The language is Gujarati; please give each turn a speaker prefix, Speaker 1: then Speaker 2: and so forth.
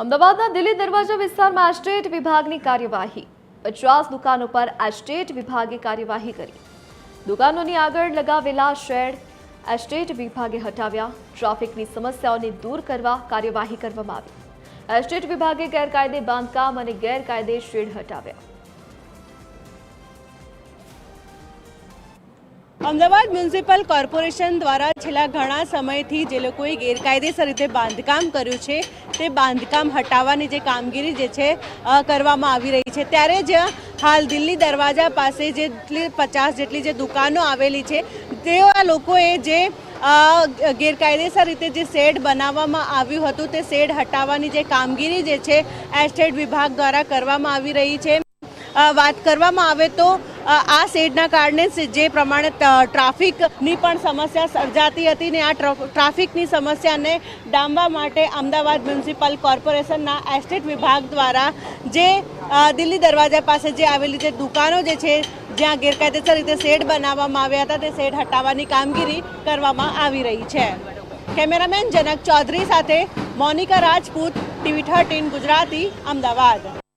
Speaker 1: અમદાવાદના દિલ્હી દરવાજા વિસ્તારમાં એસ્ટેટ વિભાગની કાર્યવાહી 50 દુકાનો પર એસ્ટેટ વિભાગે કાર્યવાહી કરી। દુકાનોની આગળ લગાવેલા શેડ એસ્ટેટ વિભાગે હટાવ્યા। ટ્રાફિકની સમસ્યાઓને દૂર કરવા કાર્યવાહી કરવામાં આવી। એસ્ટેટ વિભાગે ગેરકાયદે બાંધકામ અને ગેરકાયદે શેડ હટાવ્યા।
Speaker 2: અમદાવાદ મ્યુનિસિપલ કોર્પોરેશન દ્વારા છેલ્લા ઘણા સમયથી જે લોકોએ ગેરકાયદેસર રીતે બાંધકામ કર્યું છે તે બાંધકામ હટાવવાની જે કામગીરી જે છે કરવામાં આવી રહી છે, ત્યારે જ હાલ દિલ્હી દરવાજા પાસે જેટલી 50 જેટલી જે દુકાનો આવેલી છે તેવા લોકોએ જે ગેરકાયદેસર રીતે જે શેડ બનાવવામાં આવ્યું હતું તે શેડ હટાવવાની જે કામગીરી જે છે એસ્ટેટ વિભાગ દ્વારા કરવામાં આવી રહી છે। વાત કરવામાં આવે તો આ શેડના કારણે જે પ્રમાણે ટ્રાફિકની પણ સમસ્યા સર્જાતી હતી ને આ ટ્રાફિકની સમસ્યાને ડામવા માટે અમદાવાદ મ્યુનિસિપલ કોર્પોરેશનના એસ્ટેટ વિભાગ દ્વારા જે દિલ્હી દરવાજા પાસે જે આવેલી જે દુકાનો જે છે જ્યાં ગેરકાયદેસર રીતે શેડ બનાવવામાં આવ્યા હતા તે શેડ હટાવવાની કામગીરી કરવામાં આવી રહી છે। કેમેરામેન જનક ચૌધરી સાથે મોનિકા રાજપૂત, TV 13 ગુજરાતી, અમદાવાદ।